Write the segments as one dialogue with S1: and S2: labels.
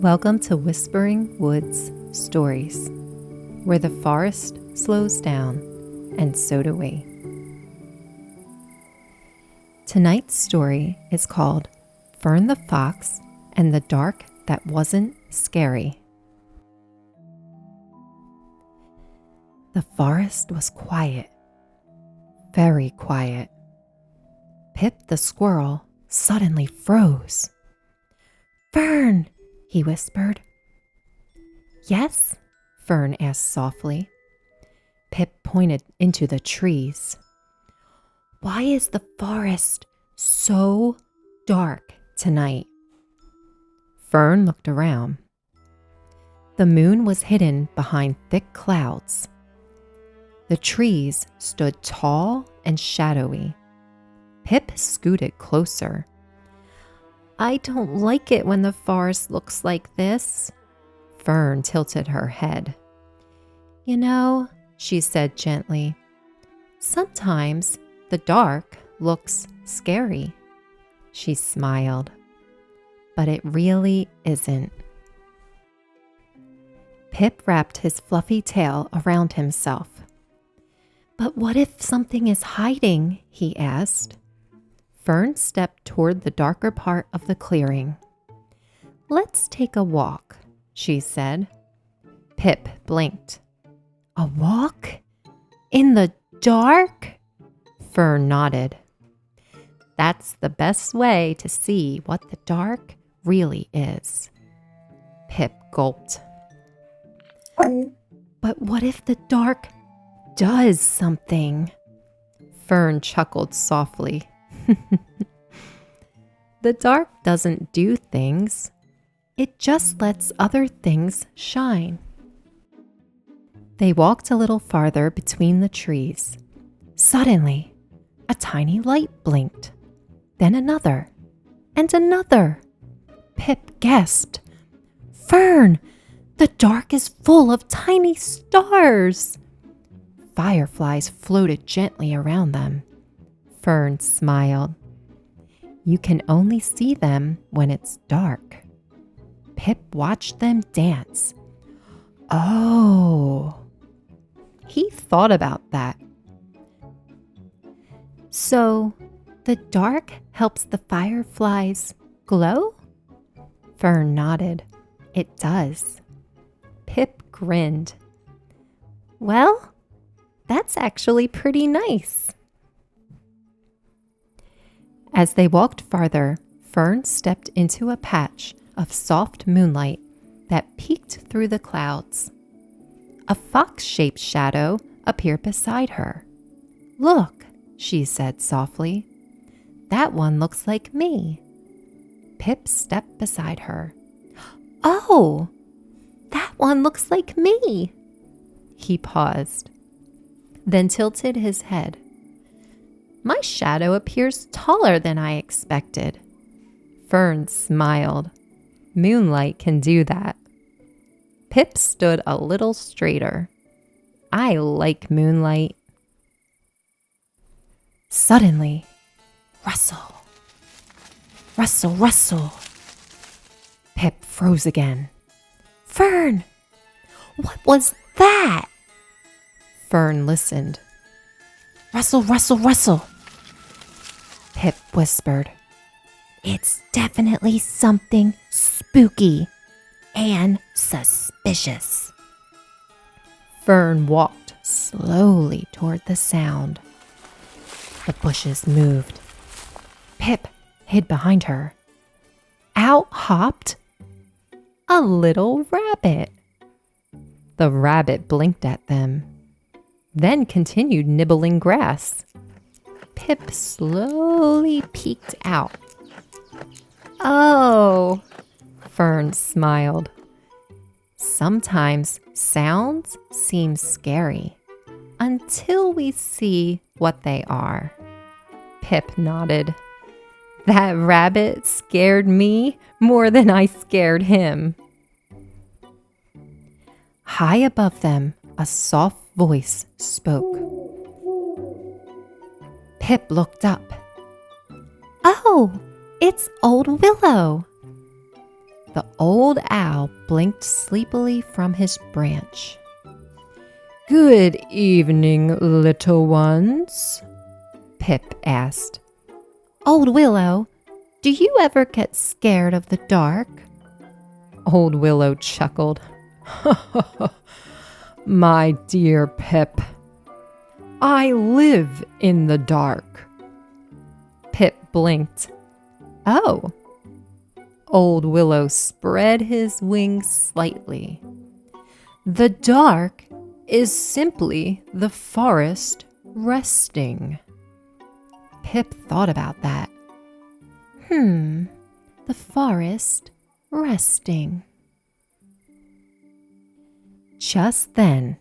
S1: Welcome to Whispering Woods Stories, where the forest slows down and so do we. Tonight's story is called Fern the Fox and the Dark That Wasn't Scary. The forest was quiet, very quiet. Pip the squirrel suddenly froze. "Fern!" he whispered. "Yes?" Fern asked softly. Pip pointed into the trees. "Why is the forest so dark tonight?" Fern looked around. The moon was hidden behind thick clouds. The trees stood tall and shadowy. Pip scooted closer. "I don't like it when the forest looks like this." Fern tilted her head. "You know," she said gently, "sometimes the dark looks scary." She smiled. "But it really isn't." Pip wrapped his fluffy tail around himself. "But what if something is hiding?" he asked. Fern stepped toward the darker part of the clearing. "Let's take a walk," she said. Pip blinked. "A walk? In the dark?" Fern nodded. "That's the best way to see what the dark really is." Pip gulped. "But what if the dark does something?" Fern chuckled softly. "The dark doesn't do things. It just lets other things shine." They walked a little farther between the trees. Suddenly, a tiny light blinked. Then another, and another. Pip gasped. "Fern, the dark is full of tiny stars." Fireflies floated gently around them. Fern smiled. "You can only see them when it's dark." Pip watched them dance. Oh, he thought about that. "So, the dark helps the fireflies glow?" Fern nodded. "It does." Pip grinned. "Well, that's actually pretty nice." As they walked farther, Fern stepped into a patch of soft moonlight that peeked through the clouds. A fox-shaped shadow appeared beside her. "Look," she said softly. "That one looks like me." Pip stepped beside her. "Oh, that one looks like me." He paused, then tilted his head. "My shadow appears taller than I expected." Fern smiled. "Moonlight can do that." Pip stood a little straighter. "I like moonlight." Suddenly, rustle, rustle, rustle. Pip froze again. "Fern, what was that?" Fern listened. "Rustle, rustle, rustle." Pip whispered. "It's definitely something spooky and suspicious." Fern walked slowly toward the sound. The bushes moved. Pip hid behind her. Out hopped a little rabbit. The rabbit blinked at them, then continued nibbling grass. Pip slowly peeked out. "Oh," Fern smiled. "Sometimes sounds seem scary until we see what they are." Pip nodded. "That rabbit scared me more than I scared him." High above them, a soft voice spoke. Pip looked up. "Oh, it's Old Willow." The old owl blinked sleepily from his branch. "Good evening, little ones," Pip asked. "Old Willow, do you ever get scared of the dark?" Old Willow chuckled. "My dear Pip, I live in the dark." Pip blinked. "Oh." Old Willow spread his wings slightly. "The dark is simply the forest resting." Pip thought about that. The forest resting. Just then,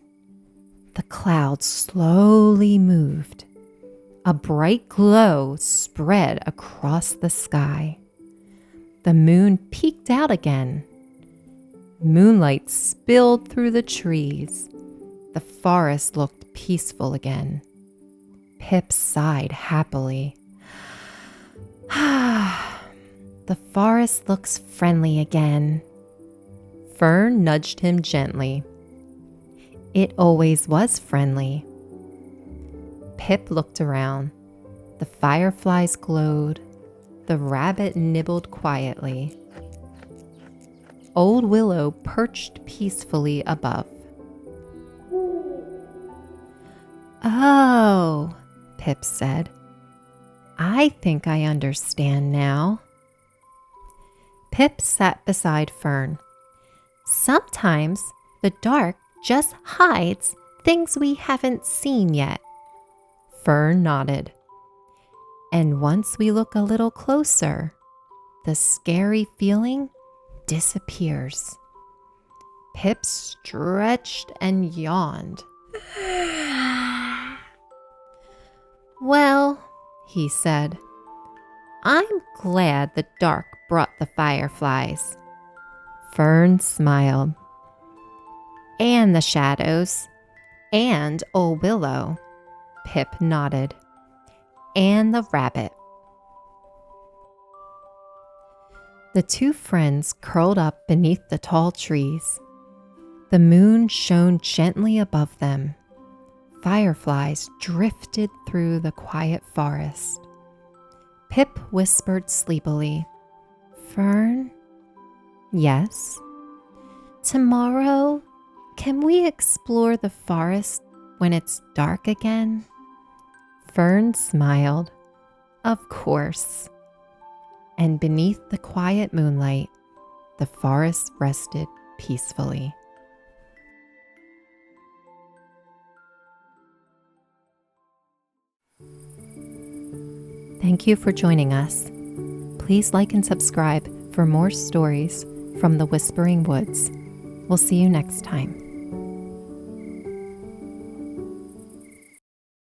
S1: the clouds slowly moved. A bright glow spread across the sky. The moon peeked out again. Moonlight spilled through the trees. The forest looked peaceful again. Pip sighed happily. The forest looks friendly again. Fern nudged him gently. It always was friendly. Pip looked around. The fireflies glowed. The rabbit nibbled quietly. Old Willow perched peacefully above. "Oh," Pip said. "I think I understand now." Pip sat beside Fern. "Sometimes the dark just hides things we haven't seen yet." Fern nodded. "And once we look a little closer, the scary feeling disappears." Pip stretched and yawned. "Well," he said, "I'm glad the dark brought the fireflies." Fern smiled. "And the shadows. And Old Willow." Pip nodded. "And the rabbit." The two friends curled up beneath the tall trees. The moon shone gently above them. Fireflies drifted through the quiet forest. Pip whispered sleepily, "Fern?" "Yes?" "Tomorrow, can we explore the forest when it's dark again?" Fern smiled. "Of course." And beneath the quiet moonlight, the forest rested peacefully. Thank you for joining us. Please like and subscribe for more stories from the Whispering Woods. We'll see you next time.